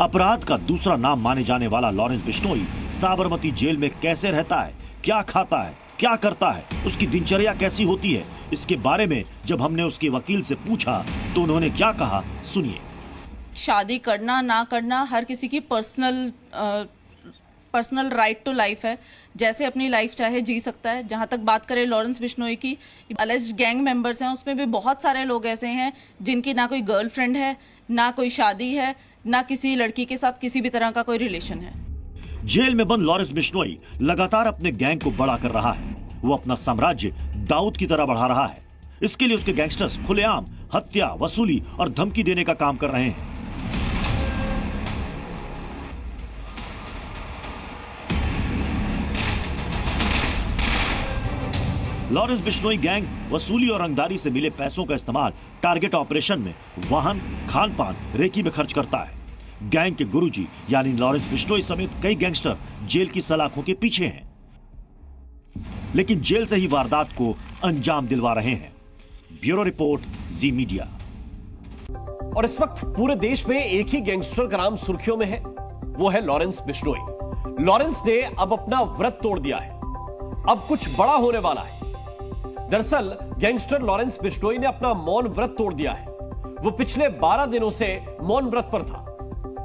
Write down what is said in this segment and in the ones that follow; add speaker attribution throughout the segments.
Speaker 1: अपराध का दूसरा नाम माने जाने वाला लॉरेंस बिश्नोई साबरमती जेल में कैसे रहता है, क्या खाता है, क्या करता है, उसकी दिनचर्या कैसी होती है, इसके बारे में जब हमने उसके वकील से पूछा तो उन्होंने क्या कहा, सुनिए।
Speaker 2: शादी करना ना करना हर किसी की पर्सनल राइट टू लाइफ है, जैसे अपनी लाइफ चाहे जी सकता है। जहां तक बात करें लॉरेंस बिश्नोई की, अलेज्ड गैंग मेंबर्स हैं, उसमें भी बहुत सारे लोग ऐसे हैं जिनकी ना कोई गर्लफ्रेंड है, ना कोई शादी है, ना किसी लड़की के साथ किसी भी तरह का कोई रिलेशन है।
Speaker 1: जेल में बंद लॉरेंस बिश्नोई लगातार अपने गैंग को बड़ा कर रहा है। वो अपना साम्राज्य दाऊद की तरह बढ़ा रहा है। इसके लिए उसके गैंगस्टर्स खुलेआम हत्या, वसूली और धमकी देने का काम कर रहे हैं। लॉरेंस बिश्नोई गैंग वसूली और रंगदारी से मिले पैसों का इस्तेमाल टारगेट ऑपरेशन में वाहन, खान पान, रेकी में खर्च करता है। गैंग के गुरुजी यानी लॉरेंस बिश्नोई समेत कई गैंगस्टर जेल की सलाखों के पीछे हैं, लेकिन जेल से ही वारदात को अंजाम दिलवा रहे हैं। ब्यूरो रिपोर्ट, जी मीडिया।
Speaker 3: और इस वक्त पूरे देश में एक ही गैंगस्टर का नाम सुर्खियों में है, वो है लॉरेंस बिश्नोई। लॉरेंस ने अब अपना व्रत तोड़ दिया है, अब कुछ बड़ा होने वाला है। दरअसल गैंगस्टर लॉरेंस बिश्नोई ने अपना मौन व्रत तोड़ दिया है। वो पिछले 12 दिनों से मौन व्रत पर था।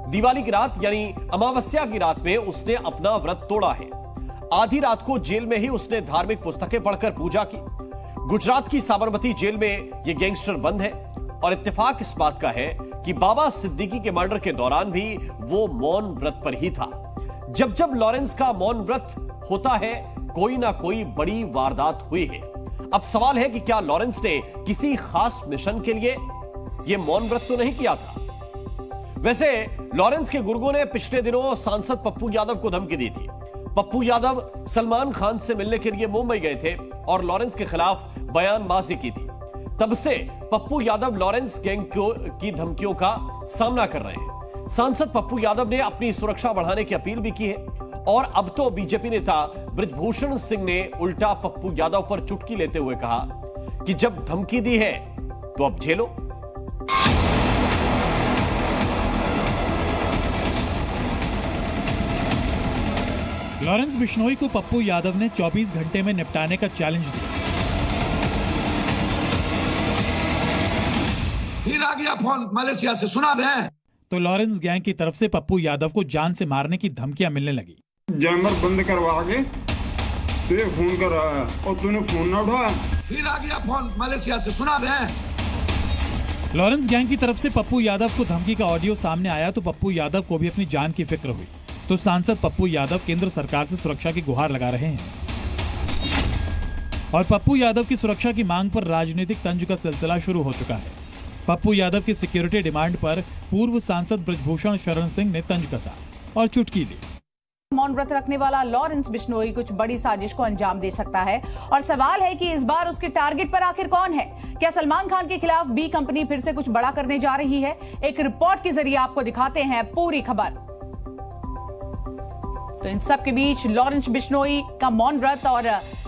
Speaker 3: दिवाली की रात यानी अमावस्या की रात में उसने अपना व्रत तोड़ा है। आधी रात को जेल में ही उसने धार्मिक पुस्तकें पढ़कर पूजा की। गुजरात की साबरमती जेल में यह गैंगस्टर बंद है और इत्तेफाक इस बात का है कि बाबा सिद्दीकी के मर्डर के दौरान भी वो मौन व्रत पर ही था। जब जब लॉरेंस का मौन व्रत होता है, कोई ना कोई बड़ी वारदात हुई है। अब सवाल है कि क्या लॉरेंस ने किसी खास मिशन के लिए यह मौन व्रत तो नहीं किया था। वैसे लॉरेंस के गुर्गों ने पिछले दिनों सांसद पप्पू यादव को धमकी दी थी। पप्पू यादव सलमान खान से मिलने के लिए मुंबई गए थे और लॉरेंस के खिलाफ बयानबाजी की थी। तब से पप्पू यादव लॉरेंस गैंग की धमकियों का सामना कर रहे हैं। सांसद पप्पू यादव ने अपनी सुरक्षा बढ़ाने की अपील भी की है और अब तो बीजेपी नेता बृजभूषण सिंह ने उल्टा पप्पू यादव पर चुटकी लेते हुए कहा कि जब धमकी दी है तो अब झेलो।
Speaker 4: लॉरेंस बिश्नोई को पप्पू यादव ने 24 घंटे में निपटाने का चैलेंज दिया।
Speaker 5: फिर आ गया फोन मलेशिया से, सुना रहे हैं।
Speaker 4: तो लॉरेंस गैंग की तरफ से पप्पू यादव को जान से मारने की धमकियां मिलने लगी।
Speaker 6: जैमर बंद करवा के तुझे फोन कर रहा है और तूने फोन ना उठाया।
Speaker 5: फिर आ गया फोन मलेशिया से, सुना रहे हैं।
Speaker 4: लॉरेंस गैंग की तरफ से पप्पू यादव को धमकी का ऑडियो सामने आया तो पप्पू यादव को भी अपनी जान की फिक्र हुई। तो सांसद पप्पू यादव केंद्र सरकार से सुरक्षा की गुहार लगा रहे हैं और पप्पू यादव की सुरक्षा की मांग पर राजनीतिक तंज का सिलसिला शुरू हो चुका है। पप्पू यादव की सिक्योरिटी डिमांड पर पूर्व सांसद बृजभूषण शरण सिंह ने तंज कसा और चुटकी ली।
Speaker 7: मौन व्रत रखने वाला लॉरेंस बिश्नोई कुछ बड़ी साजिश को अंजाम दे सकता है और सवाल है कि इस बार उसके टारगेट पर आखिर कौन है। क्या सलमान खान के खिलाफ बी कंपनी फिर से कुछ बड़ा करने जा रही है? एक रिपोर्ट के जरिए आपको दिखाते हैं पूरी खबर। तो इन सब के बीच लॉरेंस बिश्नोई का मौन व्रत, और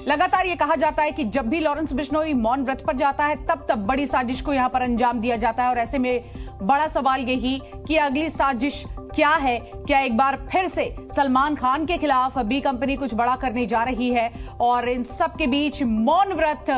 Speaker 7: लगातार ये कहा जाता है कि जब भी लॉरेंस बिश्नोई मौन व्रत पर जाता है तब बड़ी साजिश को यहां पर अंजाम दिया जाता है। और ऐसे में बड़ा सवाल यही कि अगली साजिश क्या है? क्या एक बार फिर से सलमान खान के खिलाफ बी कंपनी कुछ बड़ा करने जा रही है? और इन सब के बीच मौन व्रत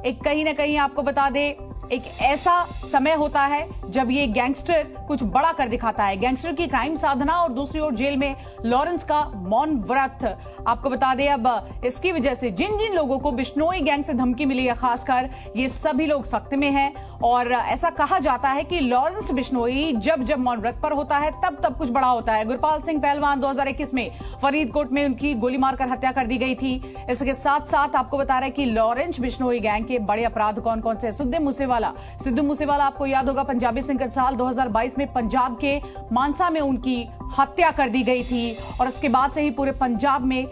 Speaker 7: एक कहीं ना कहीं आपको बता दे एक ऐसा समय होता है जब ये गैंगस्टर कुछ बड़ा कर दिखाता है। गैंगस्टर की क्राइम साधना और दूसरी ओर जेल में लॉरेंस का मौन व्रत। आपको बता दें अब इसकी वजह से जिन जिन लोगों को बिश्नोई गैंग से धमकी मिली है, खासकर ये सभी लोग सख्त में हैं। और ऐसा कहा जाता है कि लॉरेंस बिश्नोई जब जब मौन व्रत पर होता है तब कुछ बड़ा होता है। गुरपाल सिंह पहलवान 2021 में फरीदकोट में उनकी गोली मारकर हत्या कर दी गई थी। इसके साथ साथ आपको बता रहे कि लॉरेंस बिश्नोई गैंग के बड़े अपराध कौन कौन से? सिद्धू मूसेवाला आपको याद होगा, पंजाबी सिंगर साल 2022 में पंजाब के मानसा में उनकी हत्या कर दी गई थी और उसके बाद से ही पूरे पंजाब में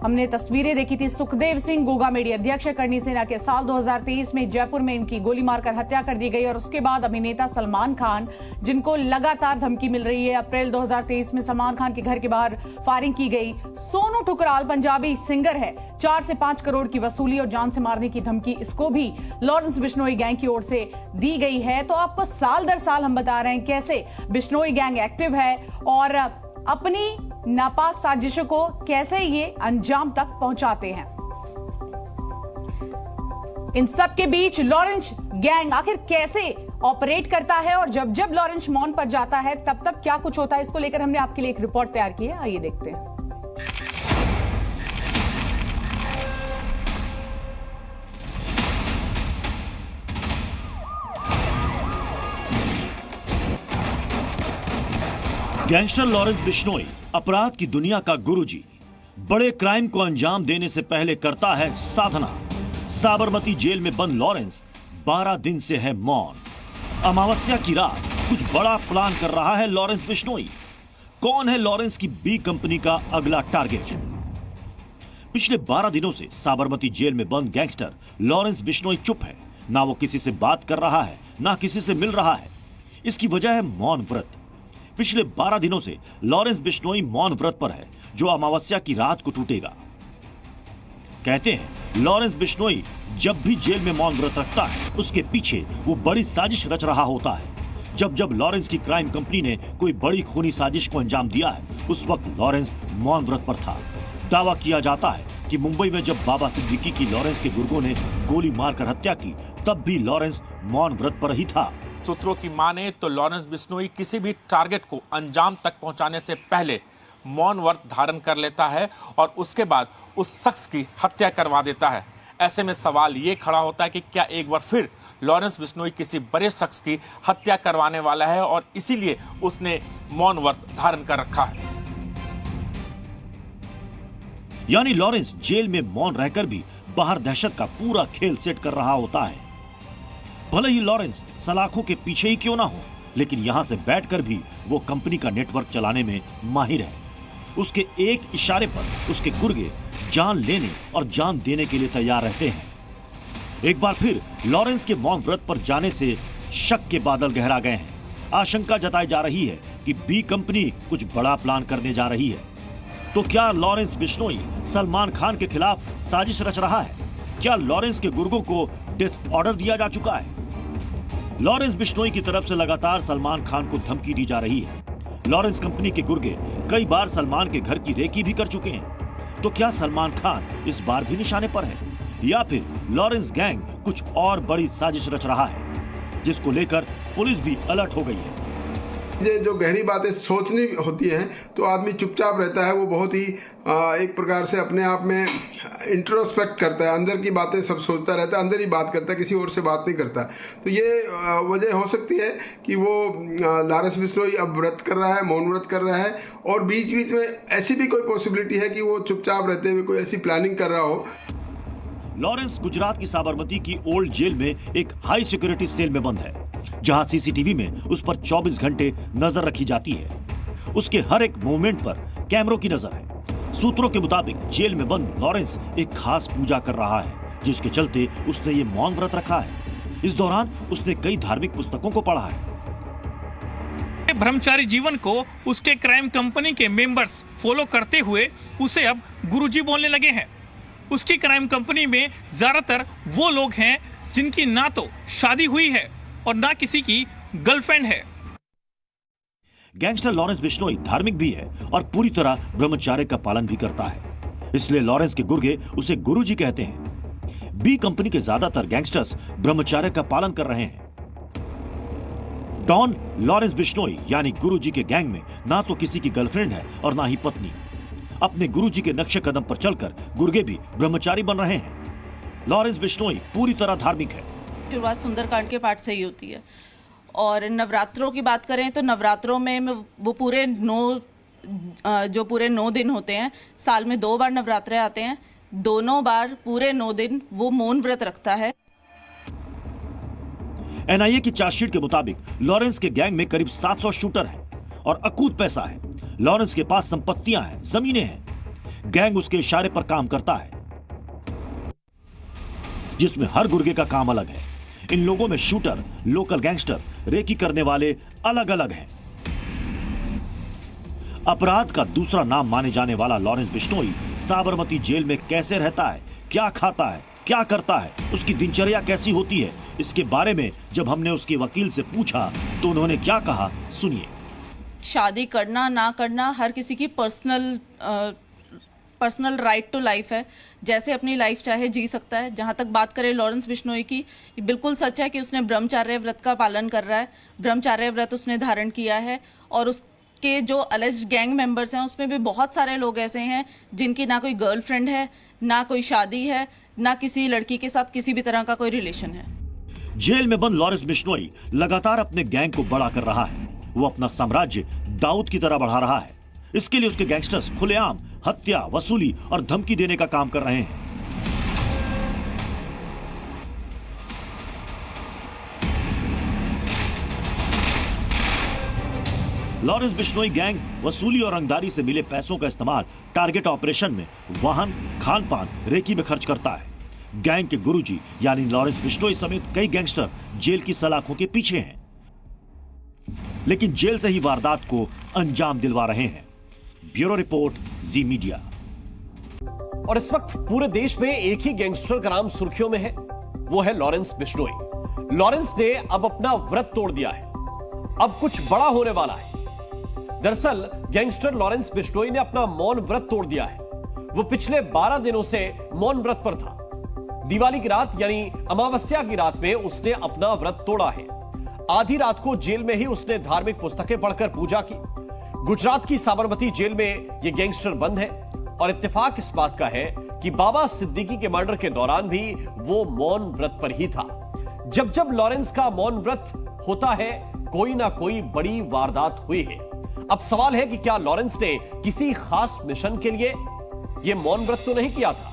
Speaker 7: हमने तस्वीरें देखी थी। सुखदेव सिंह गोगामेडी अध्यक्ष करणी सेना के साल 2023 में जयपुर में इनकी गोली मारकर हत्या कर दी गई और उसके बाद अभिनेता सलमान खान, जिनको लगातार धमकी मिल रही है। अप्रैल 2023 में सलमान खान के घर के बाहर फायरिंग की गई। सोनू ठुकराल पंजाबी सिंगर है, 4 से 5 करोड़ की वसूली और जान से मारने की धमकी इसको भी लॉरेंस बिश्नोई गैंग की ओर से दी गई है। तो आपको साल दर साल हम बता रहे हैं कैसे बिश्नोई गैंग एक्टिव है और अपनी नापाक साजिशों को कैसे ये अंजाम तक पहुंचाते हैं। इन सब के बीच लॉरेंस गैंग आखिर कैसे ऑपरेट करता है और जब जब लॉरेंस मौन पर जाता है तब तब क्या कुछ होता है, इसको लेकर हमने आपके लिए एक रिपोर्ट तैयार की है। आइए देखते हैं।
Speaker 1: गैंगस्टर लॉरेंस बिश्नोई अपराध की दुनिया का गुरुजी। बड़े क्राइम को अंजाम देने से पहले करता है साधना। साबरमती जेल में बंद लॉरेंस 12 दिन से है मौन। अमावस्या की रात कुछ बड़ा प्लान कर रहा है लॉरेंस बिश्नोई। कौन है लॉरेंस की बी कंपनी का अगला टारगेट? पिछले 12 दिनों से साबरमती जेल में बंद गैंगस्टर लॉरेंस बिश्नोई चुप है। ना वो किसी से बात कर रहा है, ना किसी से मिल रहा है। इसकी वजह है मौन व्रत। पिछले 12 दिनों से लॉरेंस बिश्नोई मौन व्रत पर है, जो अमावस्या की रात को टूटेगा। कहते हैं लॉरेंस बिश्नोई जब भी जेल में मौन व्रत रखता है, उसके पीछे वो बड़ी साजिश रच रहा होता है। जब जब लॉरेंस की क्राइम कंपनी ने कोई बड़ी खूनी साजिश को अंजाम दिया है, उस वक्त लॉरेंस मौन व्रत पर था। दावा किया जाता है कि मुंबई में जब बाबा सिद्दीकी की लॉरेंस के गुर्गों ने गोली मारकर हत्या की, तब भी लॉरेंस मौन व्रत पर ही था।
Speaker 8: सूत्रों की माने तो लॉरेंस बिश्नोई किसी भी टारगेट को अंजाम तक पहुंचाने से पहले मौन व्रत धारण कर लेता है और उसके बाद उस शख्स की हत्या करवा देता है। ऐसे में सवाल ये खड़ा होता है कि क्या एक बार फिर लॉरेंस बिश्नोई किसी बड़े शख्स की हत्या करवाने वाला है और इसीलिए उसने मौन व्रत धारण कर रखा है।
Speaker 1: यानी लॉरेंस जेल में मौन रहकर भी बाहर दहशत का पूरा खेल सेट कर रहा होता है। भले ही लॉरेंस सलाखों के पीछे ही क्यों ना हो, लेकिन यहां से बैठकर भी वो कंपनी का नेटवर्क चलाने में माहिर है। उसके एक इशारे पर उसके गुर्गे जान लेने और जान देने के लिए तैयार रहते हैं। एक बार फिर लॉरेंस के मौन व्रत पर जाने से शक के बादल गहरा गए हैं। आशंका जताई जा रही है कि बी कंपनी कुछ बड़ा प्लान करने जा रही है। तो क्या लॉरेंस बिश्नोई सलमान खान के खिलाफ साजिश रच रहा है? क्या लॉरेंस के गुर्गों को डेथ ऑर्डर दिया जा चुका है? लॉरेंस बिश्नोई की तरफ से लगातार सलमान खान को धमकी दी जा रही है। लॉरेंस कंपनी के गुर्गे कई बार सलमान के घर की रेकी भी कर चुके हैं। तो क्या सलमान खान इस बार भी निशाने पर है, या फिर लॉरेंस गैंग कुछ और बड़ी साजिश रच रहा है, जिसको लेकर पुलिस भी अलर्ट हो गई है।
Speaker 6: ये जो गहरी बातें सोचनी होती हैं तो आदमी चुपचाप रहता है। वो बहुत ही एक प्रकार से अपने आप में इंट्रोस्पेक्ट करता है, अंदर की बातें सब सोचता रहता है, अंदर ही बात करता है, किसी और से बात नहीं करता। तो ये वजह हो सकती है कि वो लॉरेंस बिश्नोई अब व्रत कर रहा है, मौन व्रत कर रहा है, और बीच बीच में ऐसी भी कोई पॉसिबिलिटी है कि वो चुपचाप रहते हुए कोई ऐसी प्लानिंग कर रहा हो।
Speaker 1: लॉरेंस गुजरात की साबरमती की ओल्ड जेल में एक हाई सिक्योरिटी सेल में बंद है, जहां सीसीटीवी में उस पर 24 घंटे नजर रखी जाती है। उसके हर एक मूवमेंट पर कैमरों की नजर है। सूत्रों के मुताबिक जेल में बंद लॉरेंस एक खास पूजा कर रहा है, जिसके चलते उसने ये मौन व्रत रखा है। इस दौरान उसने कई धार्मिक पुस्तकों को पढ़ा है।
Speaker 9: ब्रह्मचारी जीवन को उसके क्राइम कंपनी के मेंबर्स फॉलो करते हुए उसे अब गुरुजी बोलने लगे हैं। उसकी क्राइम कंपनी में ज्यादातर वो लोग हैं जिनकी ना तो शादी हुई है और ना किसी की गर्लफ्रेंड है।
Speaker 1: गैंगस्टर लॉरेंस बिश्नोई धार्मिक भी है और पूरी तरह ब्रह्मचर्य का पालन भी करता है। इसलिए लॉरेंस के गुर्गे उसे गुरुजी कहते हैं। बी कंपनी के ज्यादातर गैंगस्टर्स ब्रह्मचर्य का पालन कर रहे हैं। डॉन लॉरेंस बिश्नोई यानी गुरुजी के गैंग में ना तो किसी की गर्लफ्रेंड है और ना ही पत्नी। अपने गुरुजी के नक्शे कदम पर चलकर गुर्गे भी ब्रह्मचारी बन रहे हैं। लॉरेंस बिश्नोई पूरी तरह धार्मिक है।
Speaker 2: शुरुआत सुंदरकांड के पाठ से ही होती है। और नवरात्रों की बात करें तो नवरात्रों में वो पूरे 9 दिन होते हैं, साल में 2 बार नवरात्रे आते हैं। दोनों बार पूरे 9 दिन वो मौन व्रत रखता है।
Speaker 1: एनआईए की चार्जशीट के मुताबिक लॉरेंस के गैंग में करीब 700 शूटर हैं और अकूत पैसा है। लॉरेंस के पास संपत्तियां हैं, जमीनें हैं। गैंग उसके इशारे पर काम करता है, जिसमें हर गुर्गे का काम अलग है। इन लोगों में शूटर, लोकल गैंगस्टर, रेकी करने वाले अलग अलग हैं। अपराध का दूसरा नाम माने जाने वाला लॉरेंस बिश्नोई साबरमती जेल में कैसे रहता है, क्या खाता है, क्या करता है, उसकी दिनचर्या कैसी होती है, इसके बारे में जब हमने उसके वकील से पूछा तो उन्होंने क्या कहा, सुनिए।
Speaker 2: शादी करना ना करना हर किसी की पर्सनल राइट टू लाइफ है। जैसे अपनी लाइफ चाहे जी सकता है। जहां तक बात करें लॉरेंस बिश्नोई की, बिल्कुल सच है कि उसने ब्रह्मचार्य व्रत का पालन कर रहा है। ब्रह्मचार्य व्रत उसने धारण किया है और उसके जो अलेज्ड गैंग मेंबर्स हैं उसमें भी बहुत सारे लोग ऐसे हैं जिनकी ना कोई गर्लफ्रेंड है, ना कोई शादी है, ना किसी लड़की के साथ किसी भी तरह का कोई रिलेशन है।
Speaker 1: जेल में बंद लॉरेंस बिश्नोई लगातार अपने गैंग को बड़ा कर रहा है। वो अपना साम्राज्य दाऊद की तरह बढ़ा रहा है। इसके लिए उसके गैंगस्टर्स खुलेआम हत्या, वसूली और धमकी देने का काम कर रहे हैं। लॉरेंस बिश्नोई गैंग वसूली और रंगदारी से मिले पैसों का इस्तेमाल टारगेट ऑपरेशन में वाहन, खान पान, रेकी में खर्च करता है। गैंग के गुरुजी यानी लॉरेंस बिश्नोई समेत कई गैंगस्टर जेल की सलाखों के पीछे हैं, लेकिन जेल से ही वारदात को अंजाम दिलवा रहे हैं। ब्यूरो रिपोर्ट, जी मीडिया।
Speaker 3: और इस वक्त पूरे देश में एक ही गैंगस्टर का नाम सुर्खियों में है, वो है लॉरेंस बिश्नोई। लॉरेंस ने अब अपना व्रत तोड़ दिया है, अब कुछ बड़ा होने वाला है। दरअसल गैंगस्टर लॉरेंस बिश्नोई ने अपना मौन व्रत तोड़ दिया है। वो पिछले 12 दिनों से मौन व्रत पर था। दिवाली की रात यानी अमावस्या की रात में उसने अपना व्रत तोड़ा है। आधी रात को जेल में ही उसने धार्मिक पुस्तकें पढ़कर पूजा की। गुजरात की साबरमती जेल में यह गैंगस्टर बंद है और इत्तेफाक इस बात का है कि बाबा सिद्दीकी के मर्डर के दौरान भी वो मौन व्रत पर ही था। जब जब लॉरेंस का मौन व्रत होता है, कोई ना कोई बड़ी वारदात हुई है। अब सवाल है कि क्या लॉरेंस ने किसी खास मिशन के लिए यह मौन व्रत तो नहीं किया था?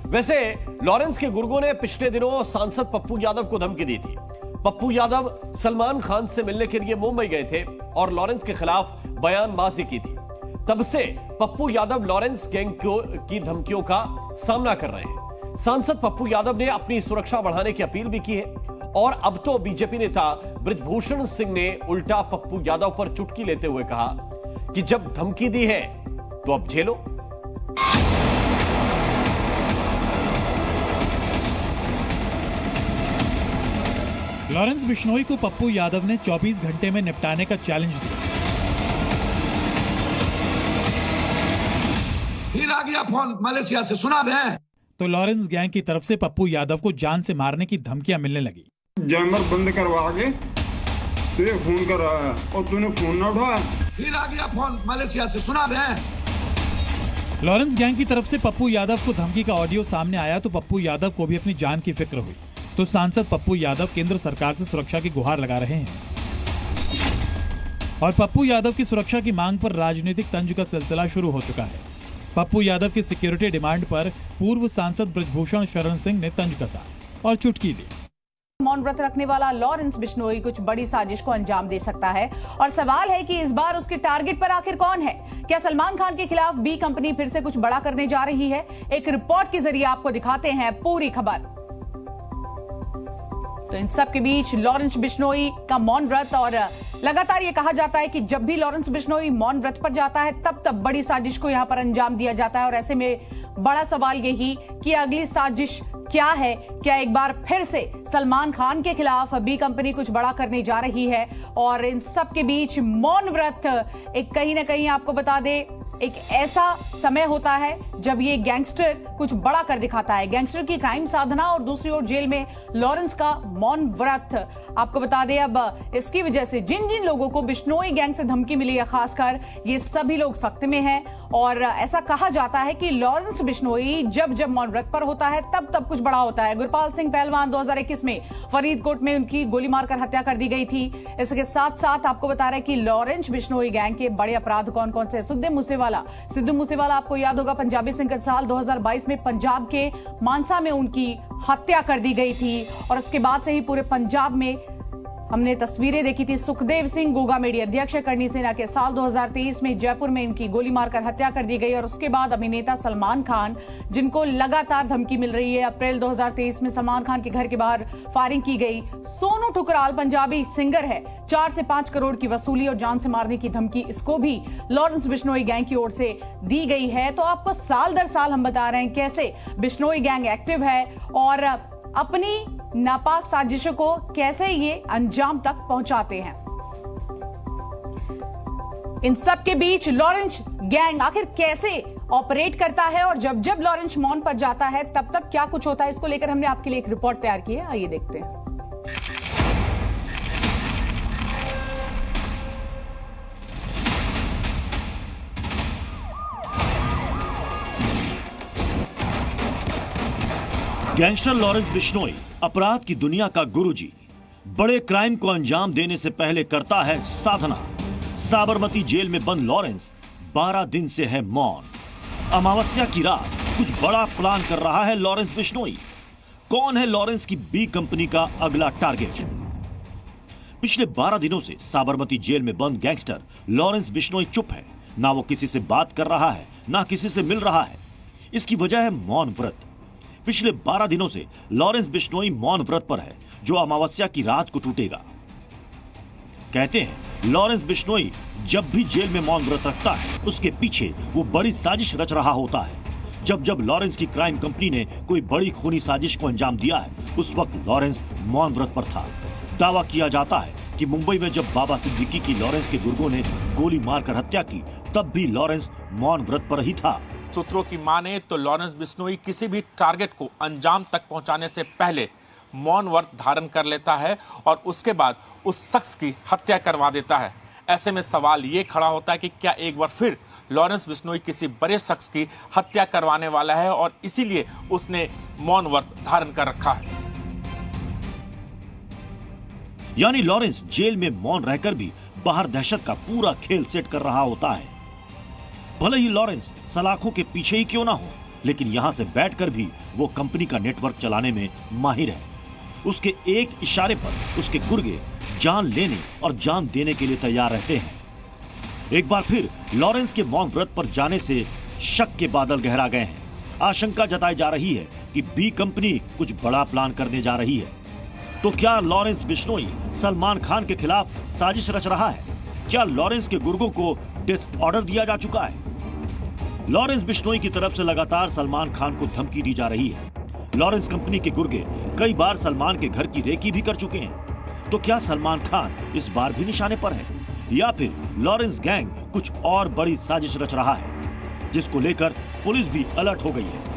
Speaker 3: वैसे लॉरेंस के गुर्गों ने पिछले दिनों सांसद पप्पू यादव को धमकी दी थी। पप्पू यादव सलमान खान से मिलने के लिए मुंबई गए थे और लॉरेंस के खिलाफ बयानबाजी की थी। तब से पप्पू यादव लॉरेंस गैंग की धमकियों का सामना कर रहे हैं। सांसद पप्पू यादव ने अपनी सुरक्षा बढ़ाने की अपील भी की है और अब तो बीजेपी नेता बृजभूषण सिंह ने उल्टा पप्पू यादव पर चुटकी लेते हुए कहा कि जब धमकी दी है तो अब झेलो।
Speaker 4: लॉरेंस बिश्नोई को पप्पू यादव ने 24 घंटे में निपटाने का चैलेंज दिया।
Speaker 5: फिर आ गया फोन मलेशिया से, सुना दें।
Speaker 4: तो लॉरेंस गैंग की तरफ से पप्पू यादव को जान से मारने की धमकियां मिलने लगी।
Speaker 10: जैमर बंद करवा के तुझे फोन कर रहा है और तूने फोन ना उठाया।
Speaker 5: फिर आ गया फोन मलेशिया से, सुना दें।
Speaker 4: लॉरेंस गैंग की तरफ से पप्पू यादव को धमकी का ऑडियो सामने आया तो पप्पू यादव को भी अपनी जान की फिक्र हुई। तो सांसद पप्पू यादव केंद्र सरकार से सुरक्षा की गुहार लगा रहे हैं और पप्पू यादव की सुरक्षा की मांग पर राजनीतिक तंज का सिलसिला शुरू हो चुका है। पप्पू यादव की सिक्योरिटी डिमांड पर पूर्व सांसद बृजभूषण शरण सिंह ने तंज कसा और चुटकी दी।
Speaker 7: मौन व्रत रखने वाला लॉरेंस बिश्नोई कुछ बड़ी साजिश को अंजाम दे सकता है और सवाल है कि इस बार उसके टारगेट पर आखिर कौन है? क्या सलमान खान के खिलाफ बी कंपनी फिर से कुछ बड़ा करने जा रही है? एक रिपोर्ट के जरिए आपको दिखाते हैं पूरी खबर। तो इन सब के बीच लॉरेंस बिश्नोई का मौन व्रत और लगातार ये कहा जाता है कि जब भी लॉरेंस बिश्नोई मौन व्रत पर जाता है तब बड़ी साजिश को यहां पर अंजाम दिया जाता है और ऐसे में बड़ा सवाल यही कि अगली साजिश क्या है? क्या एक बार फिर से सलमान खान के खिलाफ बी कंपनी कुछ बड़ा करने जा रही है? और इन सब के बीच मौन व्रत एक कहीं ना कहीं आपको बता दे एक ऐसा समय होता है जब ये गैंगस्टर कुछ बड़ा कर दिखाता है। गैंगस्टर की क्राइम साधना और दूसरी ओर जेल में लॉरेंस का मौन व्रत। आपको बता दें अब इसकी वजह से जिन जिन लोगों को बिश्नोई गैंग से धमकी मिली है खासकर ये सभी लोग सख्त में हैं और ऐसा कहा जाता है कि लॉरेंस बिश्नोई जब जब मौन व्रत पर होता है तब कुछ बड़ा होता है। गुरपाल सिंह पहलवान 2021 में फरीदकोट में उनकी गोली मारकर हत्या कर दी गई थी। इसके साथ साथ आपको बता रहे कि लॉरेंस बिश्नोई गैंग के बड़े अपराध कौन कौन से? सिद्धू मूसेवाला आपको याद होगा पंजाबी सिंगर साल 2022 में पंजाब के मानसा में उनकी हत्या कर दी गई थी और उसके बाद से ही पूरे पंजाब में हमने तस्वीरें देखी थी। सुखदेव सिंह गोगामेडी अध्यक्ष करणी सेना के साल 2023 में जयपुर में इनकी गोली मारकर हत्या कर दी गई और उसके बाद अभिनेता सलमान खान, जिनको लगातार धमकी मिल रही है। अप्रैल 2023 में सलमान खान के घर के बाहर फायरिंग की गई। सोनू ठुकराल पंजाबी सिंगर है, 4 से 5 करोड़ की वसूली और जान से मारने की धमकी इसको भी लॉरेंस बिश्नोई गैंग की ओर से दी गई है। तो आपको साल दर साल हम बता रहे हैं कैसे बिश्नोई गैंग एक्टिव है और अपनी नापाक साजिशों को कैसे ये अंजाम तक पहुंचाते हैं। इन सब के बीच लॉरेंस गैंग आखिर कैसे ऑपरेट करता है और जब जब लॉरेंस मौन पर जाता है तब तब क्या कुछ होता है, इसको लेकर हमने आपके लिए एक रिपोर्ट तैयार की है। आइए देखते हैं।
Speaker 1: गैंगस्टर लॉरेंस बिश्नोई अपराध की दुनिया का गुरुजी। बड़े क्राइम को अंजाम देने से पहले करता है साधना। साबरमती जेल में बंद लॉरेंस 12 दिन से है मौन। अमावस्या की रात कुछ बड़ा प्लान कर रहा है लॉरेंस बिश्नोई। कौन है लॉरेंस की बी कंपनी का अगला टारगेट? पिछले 12 दिनों से साबरमती जेल में बंद गैंगस्टर लॉरेंस बिश्नोई चुप है। ना वो किसी से बात कर रहा है, ना किसी से मिल रहा है। इसकी वजह है मौन व्रत। पिछले 12 दिनों से लॉरेंस बिश्नोई मौन व्रत पर है, जो अमावस्या की रात को टूटेगा। कहते हैं लॉरेंस बिश्नोई जब भी जेल में मौन व्रत रखता है, उसके पीछे वो बड़ी साजिश रच रहा होता है। जब जब लॉरेंस की क्राइम कंपनी ने कोई बड़ी खूनी साजिश को अंजाम दिया है, उस वक्त लॉरेंस मौन व्रत पर था। दावा किया जाता है कि मुंबई में जब बाबा सिद्दीकी की लॉरेंस के गुर्गों ने गोली मारकर हत्या की, तब भी लॉरेंस मौन व्रत पर ही था।
Speaker 8: सूत्रों की माने तो लॉरेंस बिश्नोई किसी भी टारगेट को अंजाम तक पहुंचाने से पहले मौन व्रत धारण कर लेता है और उसके बाद उस शख्स की हत्या करवा देता है। ऐसे में सवाल ये खड़ा होता है कि क्या एक बार फिर लॉरेंस बिश्नोई किसी बड़े शख्स की हत्या करवाने वाला है और इसीलिए उसने मौन व्रत धारण कर रखा है।
Speaker 1: यानी लॉरेंस जेल में मौन रहकर भी बाहर दहशत का पूरा खेल सेट कर रहा होता है। भले ही लॉरेंस सलाखों के पीछे ही क्यों ना हो, लेकिन यहां से बैठकर भी वो कंपनी का नेटवर्क चलाने में माहिर है। उसके एक इशारे पर उसके गुर्गे जान लेने और जान देने के लिए तैयार रहते हैं। एक बार फिर लॉरेंस के मौन व्रत पर जाने से शक के बादल गहरा गए हैं। आशंका जताई जा रही है कि बी कंपनी कुछ बड़ा प्लान करने जा रही है। तो क्या लॉरेंस बिश्नोई सलमान खान के खिलाफ साजिश रच रहा है? क्या लॉरेंस के गुर्गों को डेथ ऑर्डर दिया जा चुका है? लॉरेंस बिश्नोई की तरफ से लगातार सलमान खान को धमकी दी जा रही है। लॉरेंस कंपनी के गुर्गे कई बार सलमान के घर की रेकी भी कर चुके हैं। तो क्या सलमान खान इस बार भी निशाने पर है, या फिर लॉरेंस गैंग कुछ और बड़ी साजिश रच रहा है, जिसको लेकर पुलिस भी अलर्ट हो गई है।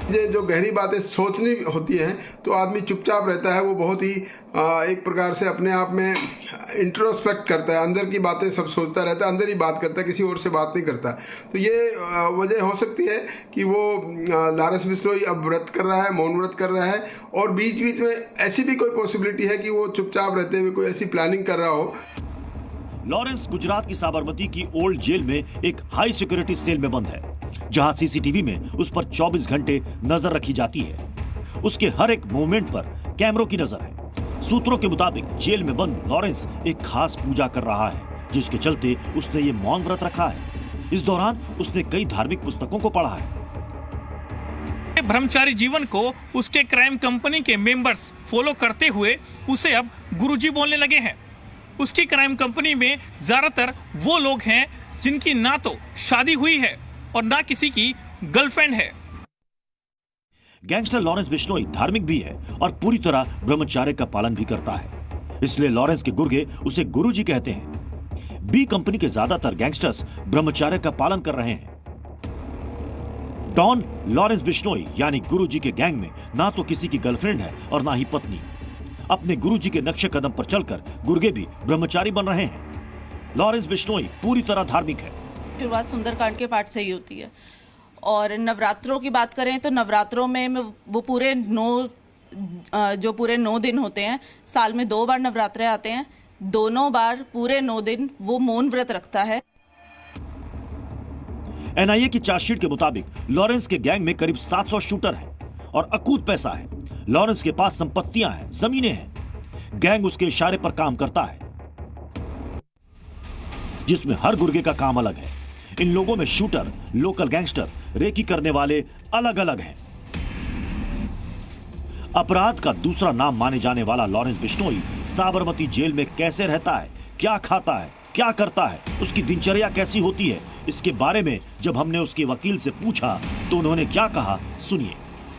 Speaker 6: ये जो गहरी बातें सोचनी होती हैं तो आदमी चुपचाप रहता है। वो बहुत ही एक प्रकार से अपने आप में इंट्रोस्पेक्ट करता है, अंदर की बातें सब सोचता रहता है, अंदर ही बात करता है, किसी और से बात नहीं करता। तो ये वजह हो सकती है कि वो लॉरेंस बिश्नोई अब व्रत कर रहा है, मौन व्रत कर रहा है, और बीच बीच में ऐसी भी कोई पॉसिबिलिटी है कि वो चुपचाप रहते हुए कोई ऐसी प्लानिंग कर रहा हो।
Speaker 1: लॉरेंस गुजरात की साबरमती की ओल्ड जेल में एक हाई सिक्योरिटी सेल में बंद है, जहां सीसीटीवी में उस पर 24 घंटे नजर रखी जाती है। उसके हर एक मूवमेंट पर कैमरों की नजर है। सूत्रों के मुताबिक जेल में बंद लॉरेंस एक खास पूजा कर रहा है, जिसके चलते उसने ये मौन व्रत रखा है। इस दौरान उसने कई धार्मिक पुस्तकों को पढ़ा है।
Speaker 9: ब्रह्मचारी जीवन को उसके क्राइम कंपनी के मेंबर्स फॉलो करते हुए उसे अब गुरुजी बोलने लगे हैं। उसकी क्राइम कंपनी में ज्यादातर वो लोग हैं जिनकी ना तो शादी हुई है और ना किसी की गर्लफ्रेंड है।
Speaker 1: गैंगस्टर लॉरेंस बिश्नोई धार्मिक भी है और पूरी तरह ब्रह्मचर्य का पालन भी करता है। इसलिए लॉरेंस के गुर्गे उसे गुरुजी कहते हैं। बी कंपनी के ज्यादातर गैंगस्टर्स ब्रह्मचर्य का पालन कर रहे हैं। डॉन लॉरेंस बिश्नोई यानी गुरुजी के गैंग में ना तो किसी की गर्लफ्रेंड है और ना ही पत्नी। अपने गुरुजी के नक्शे कदम पर चलकर गुर्गे भी ब्रह्मचारी बन रहे हैं। लॉरेंस बिश्नोई पूरी तरह धार्मिक है।
Speaker 2: शुरुआत सुंदरकांड के पाठ से ही होती है। और नवरात्रों की बात करें तो नवरात्रों में वो पूरे 9 दिन होते हैं, साल में 2 बार नवरात्रे आते हैं, दोनों बार पूरे 9 दिन वो मौन व्रत रखता है।
Speaker 1: एनआईए की चार्जशीट के मुताबिक लॉरेंस के गैंग में करीब 700 शूटर हैं और अकूत पैसा है। लॉरेंस के पास संपत्तियां हैं, जमीनें हैं। गैंग उसके इशारे पर काम करता है, जिसमें हर गुर्गे का काम अलग है। इन लोगों में शूटर, लोकल गैंगस्टर, रेकी करने वाले अलग अलग हैं। अपराध का दूसरा नाम माने जाने वाला लॉरेंस बिश्नोई साबरमती जेल में कैसे रहता है, क्या खाता है, क्या करता है, उसकी दिनचर्या कैसी होती है, इसके बारे में जब हमने उसके वकील से पूछा तो उन्होंने क्या कहा, सुनिए।